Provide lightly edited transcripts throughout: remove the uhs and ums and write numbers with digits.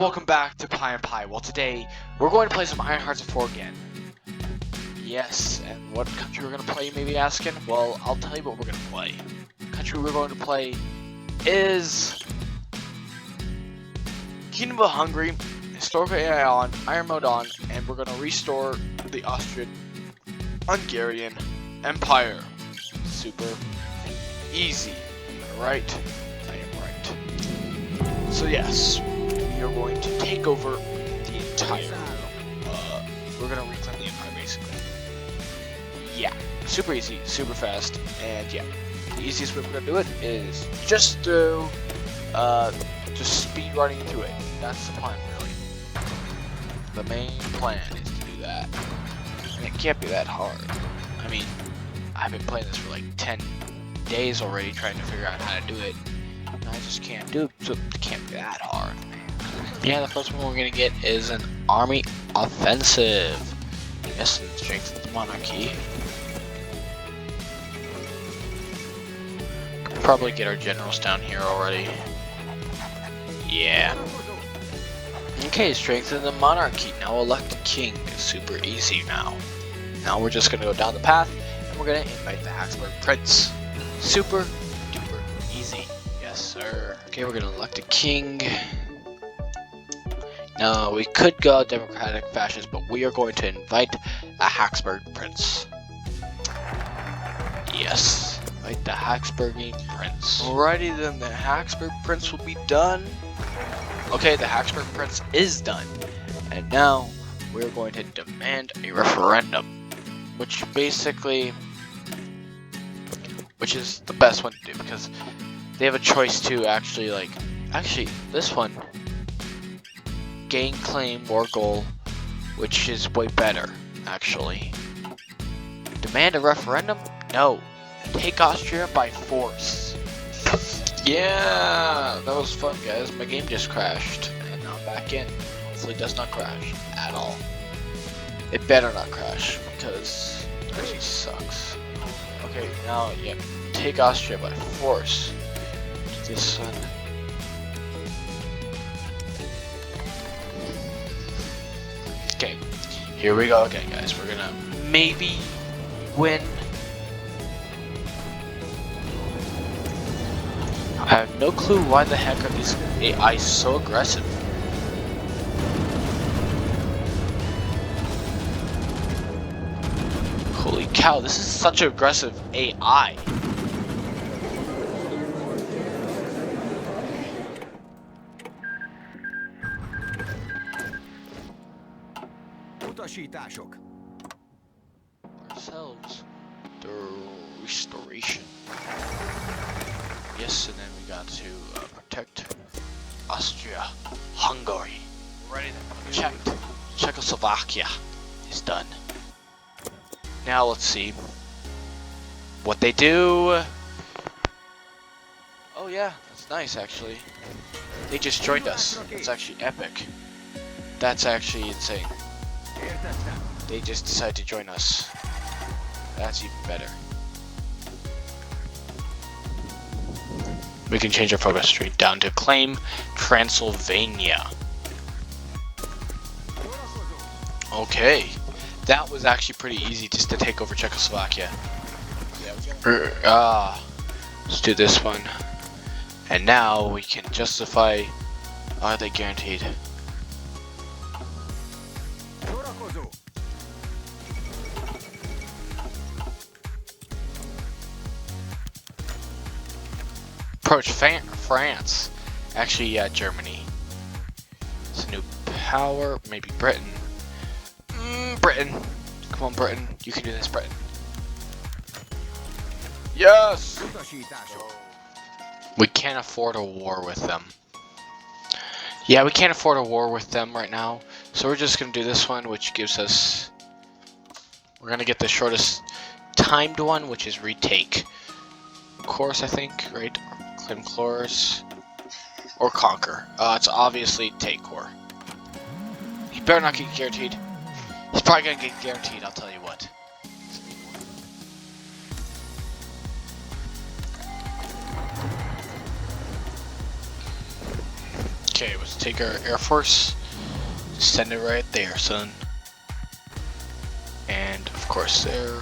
Welcome back to Pie and Pie. Well, today we're going to play some Iron Hearts of 4 again. Yes, and what country we're going to play, you may be asking? Well, I'll tell you what we're going to play. The country we're going to play is Kingdom of Hungary, Historical AI on, Iron Mode on, and we're going to restore the Austria-Hungarian Empire. Super easy, right? I am right. So yes. You're going to take over the entire we're gonna reclaim the empire basically. Yeah, super easy, super fast, and yeah, the easiest way we're gonna do it is just speed running through it. That's the plan, really. The main plan is to do that, and it can't be that hard. I mean, I've been playing this for like 10 days already, trying to figure out how to do it, and I just can't do it, so it can't be that hard. Yeah, the first one we're gonna get is an army offensive. Yes, and strengthen the monarchy. Probably get our generals down here already. Yeah. Okay, strengthen the monarchy. Now elect a king. It's super easy now. Now we're just gonna go down the path and we're gonna invite the Habsburg prince. Super duper easy. Yes, sir. Okay, we're gonna elect a king. Now, we could go democratic fascist, but we are going to invite a Habsburg prince. Yes, invite the Habsburgian prince. Alrighty then, the Habsburg prince will be done. Okay, the Habsburg prince is done. And now, we're going to demand a referendum. Which is the best one to do, because they have a choice to actually, this one, gain claim war goal, which is way better, actually. Demand a referendum? No. Take Austria by force. Yeah, that was fun, guys. My game just crashed, and now I'm back in. Hopefully it does not crash at all. It better not crash, because it actually sucks. Okay, now, yeah, take Austria by force. This one. Okay, here we go again, guys. We're gonna maybe win. I have no clue why the heck are these AI so aggressive. Holy cow, this is such aggressive AI. Ourselves the restoration. Yes, and then we got to protect Austria-Hungary. Ready then. Czechoslovakia is done. Now let's see what they do. Oh yeah, that's nice actually. They just joined us. That's actually epic. That's actually insane. They just decided to join us. That's even better. We can change our focus straight down to claim Transylvania. Okay, that was actually pretty easy just to take over Czechoslovakia. Let's do this one. And now we can justify. Are they guaranteed? Approach France. Actually, yeah, Germany. It's a new power. Maybe Britain. Britain. Come on, Britain. You can do this, Britain. Yes! We can't afford a war with them. Yeah, we can't afford a war with them right now. So we're just going to do this one, which gives us... We're going to get the shortest timed one, which is retake. Course, I think, right? Claim course. Or conquer. It's obviously take core. He better not get guaranteed. He's probably going to get guaranteed, I'll tell you what. Okay, let's take our Air Force, send it right there, son. And of course there.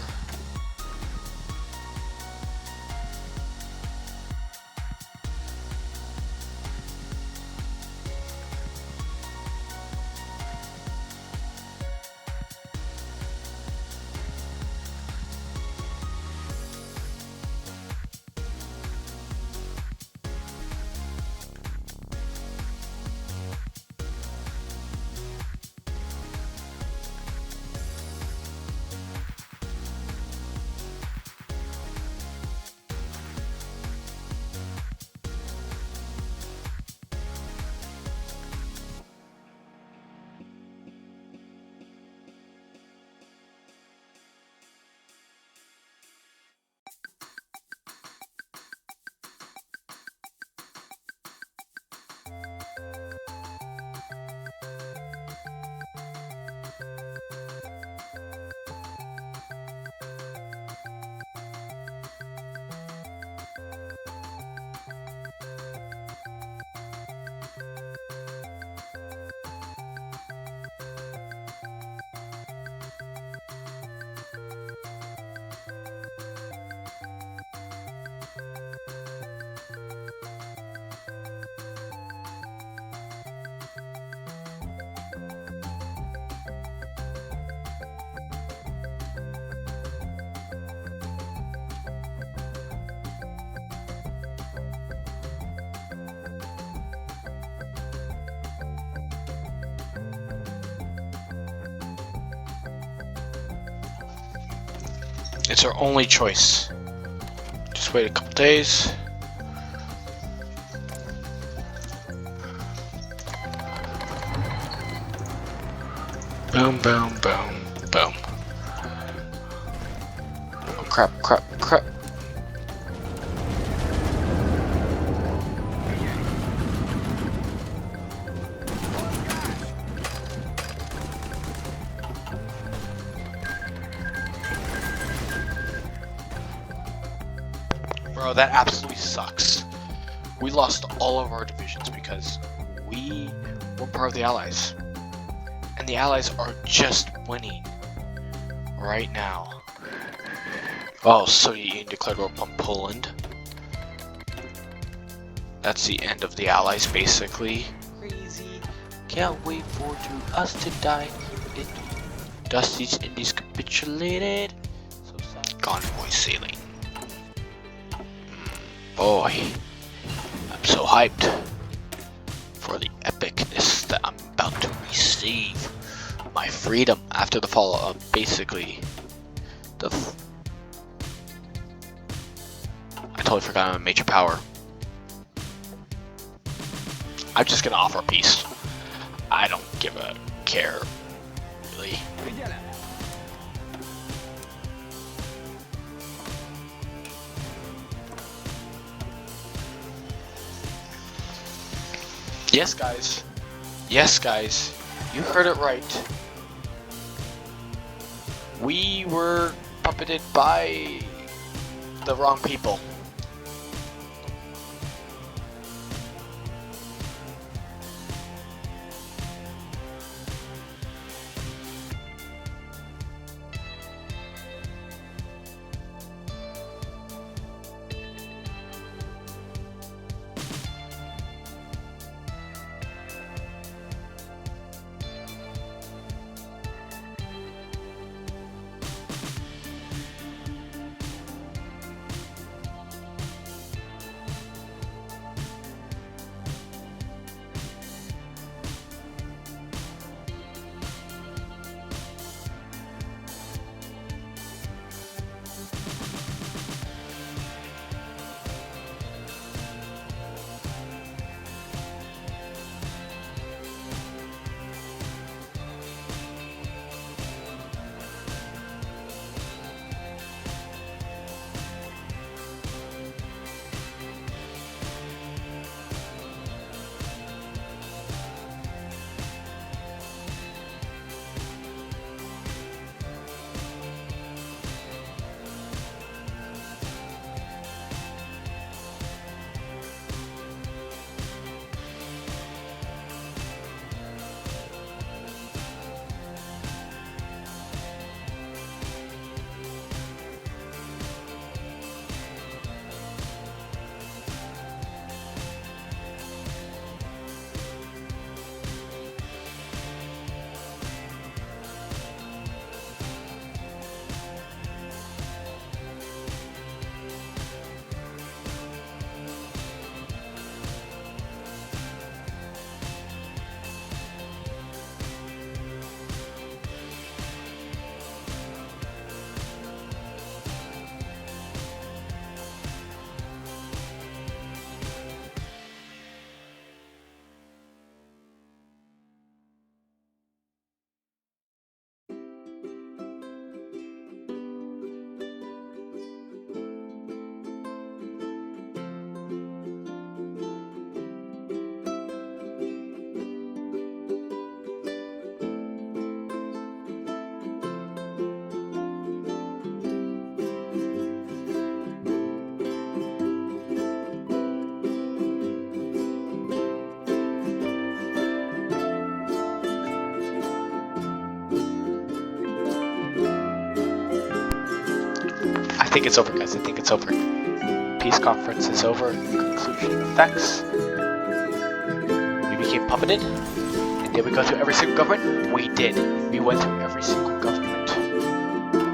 It's our only choice. Just wait a couple days. Boom, boom, boom, boom. Oh, crap, crap, crap. Bro, that absolutely sucks. We lost all of our divisions because we were part of the Allies. And the Allies are just winning right now. Oh, Soviet Union declared war upon Poland. That's the end of the Allies, basically. Crazy. Can't wait for us to die. Dusty's Indies capitulated. So sad. Convoy sailing. Boy, I'm so hyped for the epicness that I'm about to receive. My freedom after the fall of basically the. I totally forgot I'm a major power. I'm just gonna offer peace. I don't give a care, really. Yes, guys. Yes, guys. You heard it right. We were puppeted by the wrong people. think it's over, guys. I think it's over. Peace conference is over. Conclusion effects. We became puppeted. And did we go through every single government? We did. We went through every single government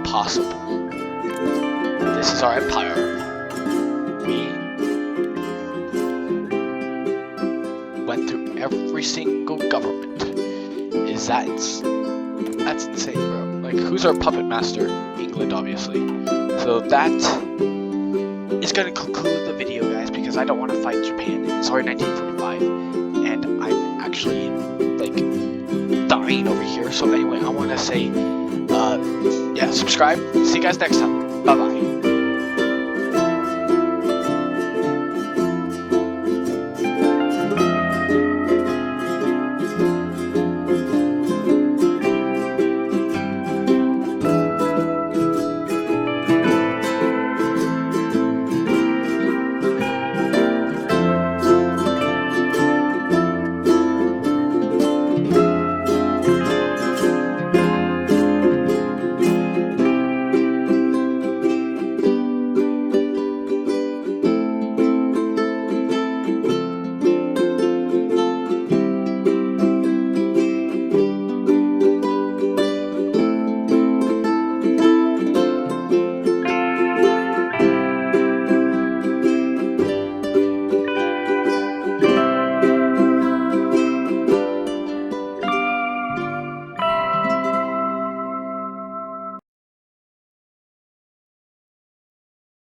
possible. This is our empire. We went through every single government. That's insane, bro. Like, who's our puppet master? England, obviously. So that is gonna conclude the video, guys, because I don't want to fight Japan. Sorry, 1945, and I'm actually like dying over here. So anyway, I want to say, yeah, subscribe. See you guys next time. Bye bye.